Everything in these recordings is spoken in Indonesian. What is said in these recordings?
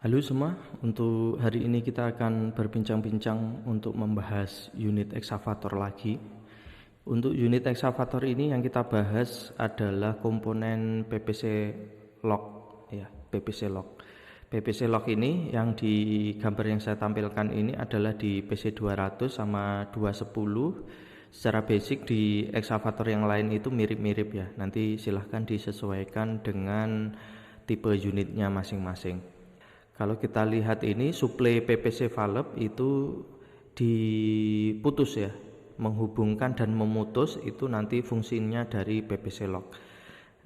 Halo semua, untuk hari ini kita akan berbincang-bincang untuk membahas unit excavator lagi. Untuk unit excavator ini yang kita bahas adalah komponen PPC lock, ya, PPC lock. PPC lock ini yang di gambar yang saya tampilkan ini adalah di PC200 sama 210. Secara basic di excavator yang lain itu mirip-mirip ya. Nanti silahkan disesuaikan dengan tipe unitnya masing-masing. Kalau kita lihat ini suplai PPC valve itu diputus ya, menghubungkan dan memutus itu nanti fungsinya dari PPC lock.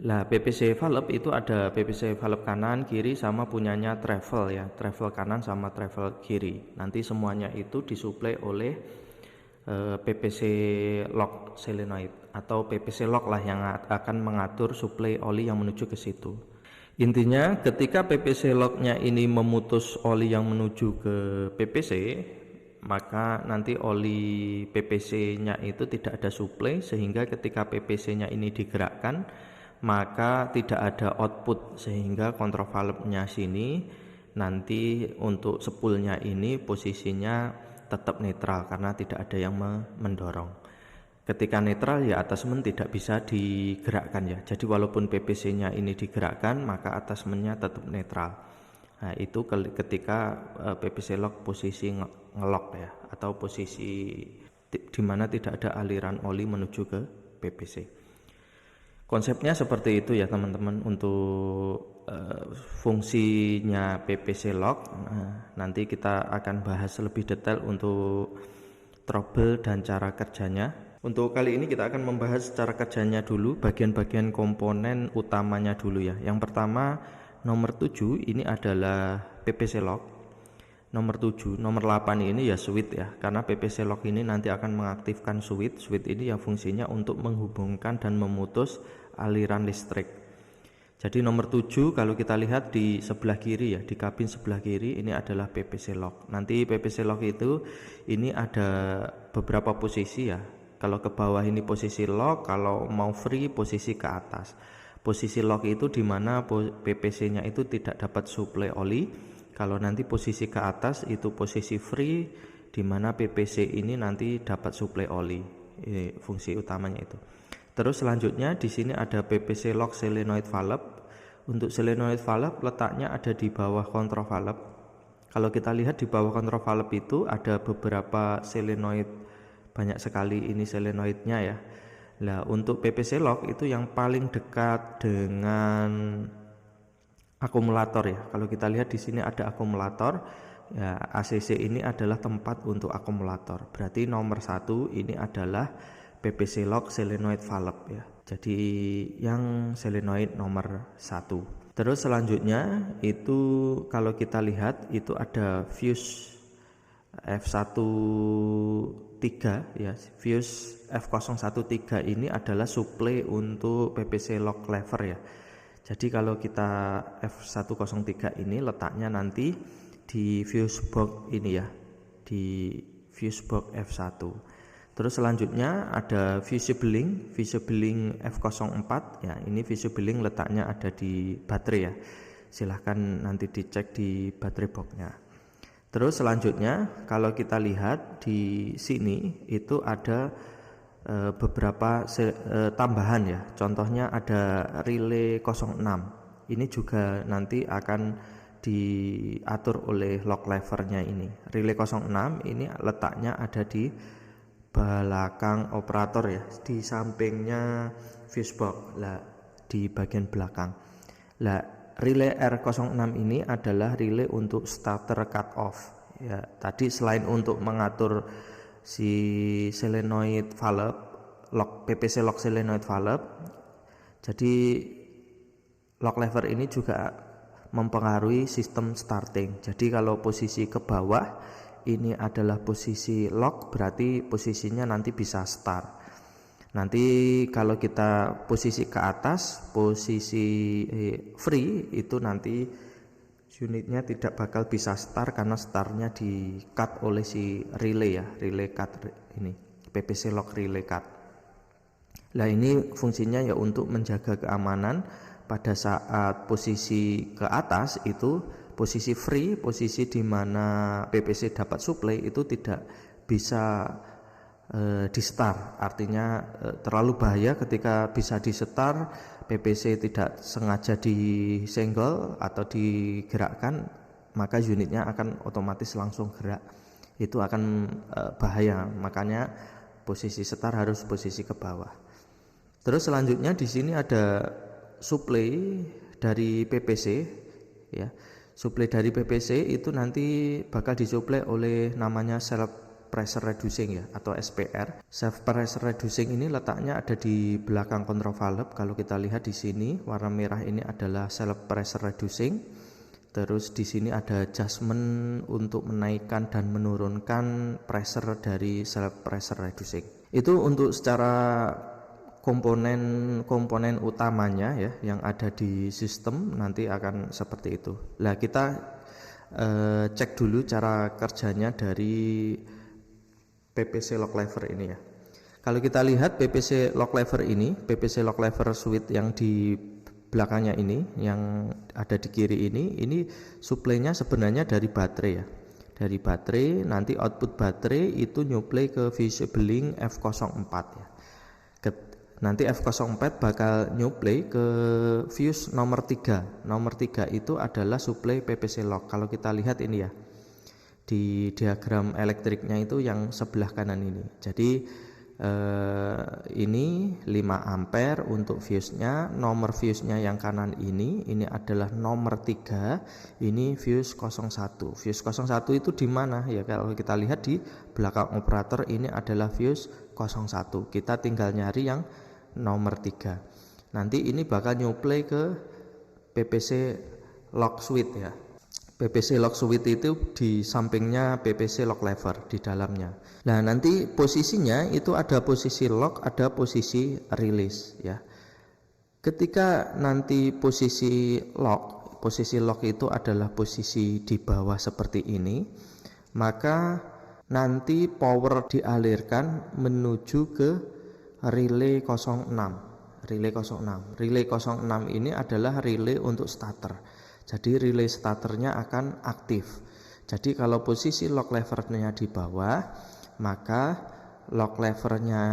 Lah PPC valve itu ada PPC valve kanan, kiri sama punyanya travel ya, travel kanan sama travel kiri. Nanti semuanya itu disuplai oleh PPC lock solenoid atau PPC lock lah yang akan mengatur suplai oli yang menuju ke situ. Intinya ketika PPC lock-nya ini memutus oli yang menuju ke PPC, maka nanti oli PPC-nya itu tidak ada suplai, sehingga ketika PPC-nya ini digerakkan maka tidak ada output, sehingga kontrol valve-nya sini nanti untuk spoolnya ini posisinya tetap netral karena tidak ada yang mendorong. Ketika netral ya attachment tidak bisa digerakkan ya. Jadi walaupun PPC-nya ini digerakkan maka attachment-nya tetap netral. Nah, itu ketika PPC lock posisi ngelock ya, atau posisi di mana tidak ada aliran oli menuju ke PPC. Konsepnya seperti itu ya teman-teman untuk fungsinya PPC lock. Nanti kita akan bahas lebih detail untuk trouble dan cara kerjanya. Untuk kali ini kita akan membahas cara kerjanya dulu, bagian-bagian komponen utamanya dulu ya. Yang pertama nomor 7 ini adalah PPC lock. Nomor 7, nomor 8 ini ya switch ya. Karena PPC lock ini nanti akan mengaktifkan switch. Switch ini yang fungsinya untuk menghubungkan dan memutus aliran listrik. Jadi nomor 7 kalau kita lihat di sebelah kiri ya, di kabin sebelah kiri ini adalah PPC lock. Nanti PPC lock itu ini ada beberapa posisi ya. Kalau ke bawah ini posisi lock, kalau mau free posisi ke atas. Posisi lock itu dimana PPC-nya itu tidak dapat suplai oli. Kalau nanti posisi ke atas itu posisi free, dimana PPC ini nanti dapat suplai oli. Ini fungsi utamanya itu. Terus selanjutnya di sini ada PPC lock solenoid valve. Untuk solenoid valve letaknya ada di bawah kontrol valve. Kalau kita lihat di bawah kontrol valve itu ada beberapa solenoid, banyak sekali ini solenoidnya ya. Nah, untuk PPC lock itu yang paling dekat dengan akumulator ya. Kalau kita lihat di sini ada akumulator. Ya, ACC ini adalah tempat untuk akumulator. Berarti nomor 1 ini adalah PPC lock solenoid valve ya. Jadi yang solenoid nomor 1. Terus selanjutnya itu kalau kita lihat itu ada fuse F13 ya, fuse F013 ini adalah suplai untuk PPC lock lever ya. Jadi kalau kita F103 ini letaknya nanti di fuse box ini ya, di fuse box F1. Terus selanjutnya ada fusible link F04 ya, ini fusible link letaknya ada di baterai ya. Silahkan nanti dicek di baterai boxnya. Terus selanjutnya kalau kita lihat di sini itu ada beberapa tambahan ya. Contohnya ada relay 06. Ini juga nanti akan diatur oleh lock levernya ini. Relay 06 ini letaknya ada di belakang operator ya, di sampingnya fuse box lah, di bagian belakang. Lah relay R06 ini adalah relay untuk starter cut off ya. Tadi selain untuk mengatur si solenoid valve lock, PPC lock solenoid valve, jadi lock lever ini juga mempengaruhi sistem starting. Jadi kalau posisi ke bawah ini adalah posisi lock, berarti posisinya nanti bisa start. Nanti kalau kita posisi ke atas, posisi free, itu nanti unitnya tidak bakal bisa start karena startnya di cut oleh si relay ya, relay cut ini, PPC lock relay cut. Nah ini fungsinya ya untuk menjaga keamanan pada saat posisi ke atas itu Posisi free, posisi di mana PPC dapat suplai itu tidak bisa di setar, artinya terlalu bahaya ketika bisa di setar, PPC tidak sengaja disenggol atau digerakkan, maka unitnya akan otomatis langsung gerak, itu akan bahaya. Makanya posisi setar harus posisi ke bawah. Terus selanjutnya di sini ada suplai dari PPC ya. Suplai dari PPC itu nanti bakal disuplai oleh namanya self pressure reducing ya, atau SPR. Self pressure reducing ini letaknya ada di belakang control valve. Kalau kita lihat di sini warna merah ini adalah self pressure reducing. Terus di sini ada adjustment untuk menaikkan dan menurunkan pressure dari self pressure reducing. Itu untuk secara komponen utamanya ya yang ada di sistem nanti akan seperti itu. Nah, kita cek dulu cara kerjanya dari PPC lock lever ini ya. Kalau kita lihat PPC lock lever ini, PPC lock lever switch yang di belakangnya ini, yang ada di kiri ini suplainya sebenarnya dari baterai ya. Dari baterai, nanti output baterai itu nyuplai ke fusible link F04 ya. Nanti F04 bakal nyuplai ke fuse nomor 3. Nomor 3 itu adalah suplai PPC lock. Kalau kita lihat ini ya, di diagram elektriknya itu yang sebelah kanan ini. Jadi ini 5 ampere untuk fuse-nya. Nomor fuse-nya yang kanan ini adalah nomor 3. Ini fuse 01. Fuse 01 itu di mana? Ya kalau kita lihat di belakang operator ini adalah fuse 01. Kita tinggal nyari yang nomor 3. Nanti ini bakal nyuplai ke PPC lock switch ya. PPC lock switch itu di sampingnya PPC lock lever di dalamnya. Nah, nanti posisinya itu ada posisi lock, ada posisi release ya. Ketika nanti posisi lock itu adalah posisi di bawah seperti ini, maka nanti power dialirkan menuju ke relay 06. Relay 06. Relay 06 ini adalah relay untuk starter. Jadi relay starternya akan aktif. Jadi kalau posisi lock levernya di bawah, maka lock levernya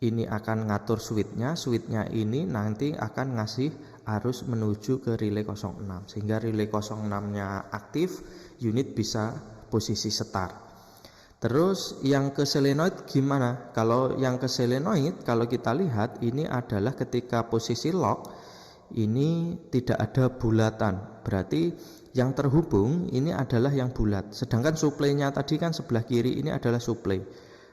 ini akan ngatur switchnya ini nanti akan ngasih arus menuju ke relay 06, sehingga relay 06-nya aktif, unit bisa posisi start. Terus yang ke solenoid gimana? Kalau yang ke solenoid, kalau kita lihat ini adalah ketika posisi lock ini tidak ada bulatan, berarti yang terhubung ini adalah yang bulat. Sedangkan suplainya tadi kan sebelah kiri ini adalah suplai,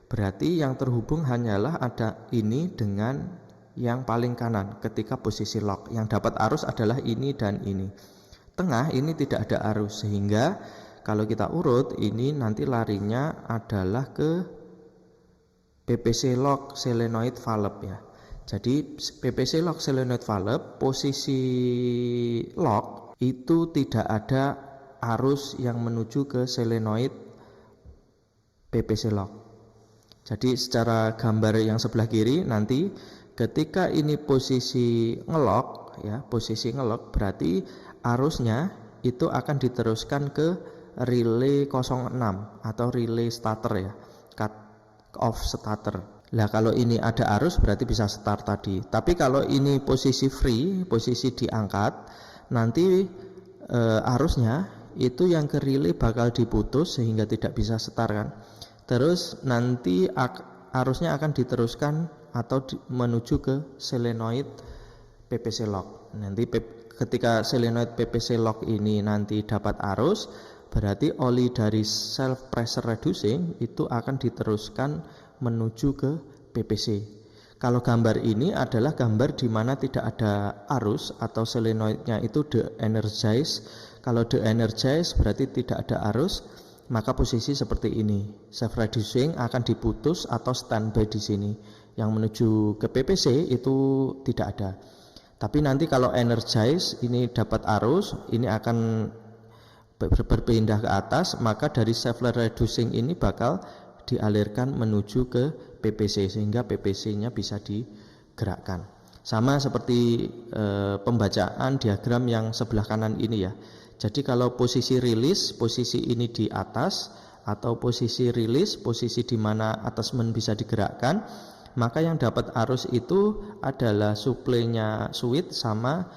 berarti yang terhubung hanyalah ada ini dengan yang paling kanan ketika posisi lock. Yang dapat arus adalah ini dan ini. Tengah ini tidak ada arus, sehingga kalau kita urut ini nanti larinya adalah ke PPC lock solenoid valve ya. Jadi PPC lock solenoid valve, posisi lock itu tidak ada arus yang menuju ke solenoid PPC lock. Jadi secara gambar yang sebelah kiri nanti ketika ini posisi ngelock ya, posisi ngelock berarti arusnya itu akan diteruskan ke relay 06 atau relay starter ya, cut off starter. Lah kalau ini ada arus berarti bisa start tadi. Tapi kalau ini posisi free, posisi diangkat, nanti arusnya itu yang ke relay bakal diputus sehingga tidak bisa start kan. Terus nanti arusnya akan diteruskan atau menuju ke solenoid PPC lock. Nanti ketika solenoid PPC lock ini nanti dapat arus, berarti oli dari self pressure reducing itu akan diteruskan menuju ke PPC. Kalau gambar ini adalah gambar di mana tidak ada arus atau solenoidnya itu de-energize. Kalau de-energize berarti tidak ada arus, maka posisi seperti ini. Self reducing akan diputus atau standby di sini. Yang menuju ke PPC itu tidak ada. Tapi nanti kalau energize ini dapat arus, ini akan berpindah ke atas, maka dari self reducing ini bakal dialirkan menuju ke PPC sehingga PPC-nya bisa digerakkan. Sama seperti pembacaan diagram yang sebelah kanan ini ya. Jadi kalau posisi rilis, posisi ini di atas, atau posisi rilis, posisi di mana attachment bisa digerakkan, maka yang dapat arus itu adalah suplainya switch sama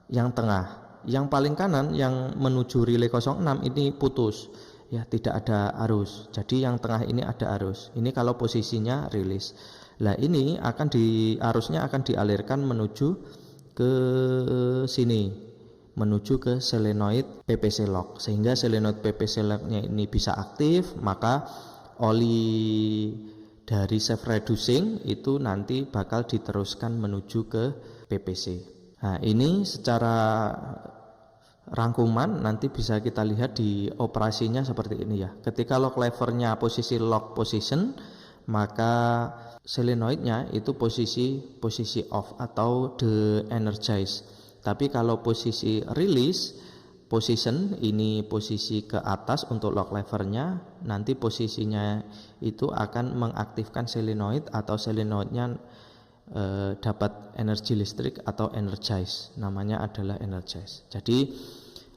yang tengah. Yang paling kanan yang menuju relay 06 ini putus, ya tidak ada arus. Jadi yang tengah ini ada arus. Ini kalau posisinya rilis. Nah ini arusnya akan dialirkan menuju ke sini, menuju ke solenoid PPC lock, sehingga solenoid PPC locknya ini bisa aktif. Maka oli dari self reducing itu nanti bakal diteruskan menuju ke PPC. Nah ini secara rangkuman nanti bisa kita lihat di operasinya seperti ini ya. Ketika lock levernya posisi lock position, maka solenoidnya itu posisi off atau de-energize. Tapi kalau posisi release position, ini posisi ke atas untuk lock levernya, nanti posisinya itu akan mengaktifkan solenoid atau solenoidnya dapat energi listrik atau energize, namanya adalah energize. Jadi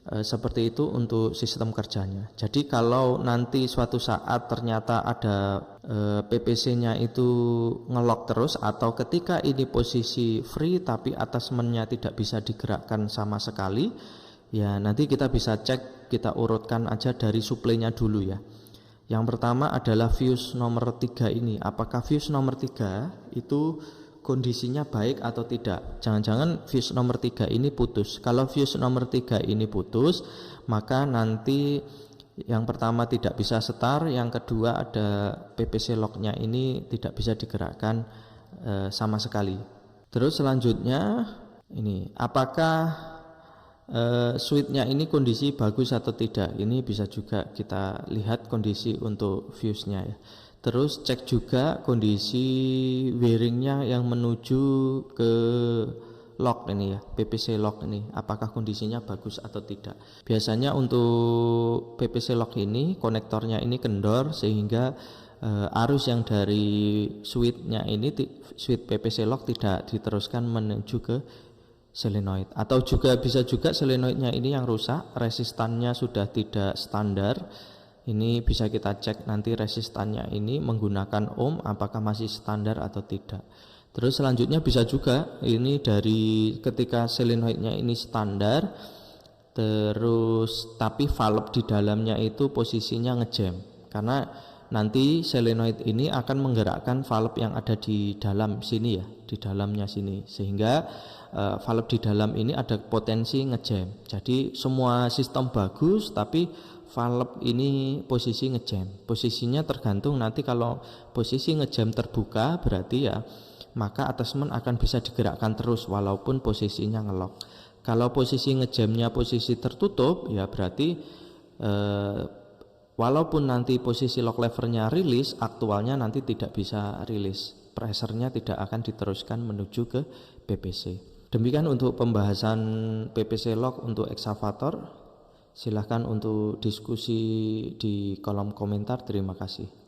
seperti itu untuk sistem kerjanya. Jadi kalau nanti suatu saat ternyata ada PPC-nya itu ngelok terus, atau ketika ini posisi free tapi attachment-nya tidak bisa digerakkan sama sekali, ya nanti kita bisa cek, kita urutkan aja dari suplainya dulu ya. Yang pertama adalah fuse nomor 3 ini. Apakah fuse nomor 3 itu kondisinya baik atau tidak? Jangan-jangan fuse nomor 3 ini putus. Kalau fuse nomor 3 ini putus, maka nanti yang pertama tidak bisa setar, yang kedua ada PPC locknya ini tidak bisa digerakkan sama sekali. Terus selanjutnya ini, apakah switchnya ini kondisi bagus atau tidak? Ini bisa juga kita lihat kondisi untuk fuse-nya ya. Terus cek juga kondisi wiringnya yang menuju ke lock ini ya, PPC lock ini, apakah kondisinya bagus atau tidak. Biasanya untuk PPC lock ini konektornya ini kendor, sehingga arus yang dari switchnya ini, switch PPC lock, tidak diteruskan menuju ke solenoid. Atau juga bisa juga solenoidnya ini yang rusak, resistannya sudah tidak standar. Ini bisa kita cek nanti resistannya ini menggunakan ohm, apakah masih standar atau tidak. Terus selanjutnya bisa juga ini dari ketika solenoidnya ini standar, terus tapi valve di dalamnya itu posisinya ngejam, karena nanti solenoid ini akan menggerakkan valve yang ada di dalam sini ya, di dalamnya sini, sehingga valve di dalam ini ada potensi ngejam. Jadi semua sistem bagus tapi valve ini posisi ngejam. Posisinya tergantung nanti, kalau posisi ngejam terbuka berarti ya maka attachment akan bisa digerakkan terus walaupun posisinya ngelok. Kalau posisi ngejamnya posisi tertutup ya berarti walaupun nanti posisi lock levernya rilis, aktualnya nanti tidak bisa rilis, pressure-nya tidak akan diteruskan menuju ke PPC. Demikian untuk pembahasan PPC lock untuk eksavator. Silahkan untuk diskusi di kolom komentar. Terima kasih.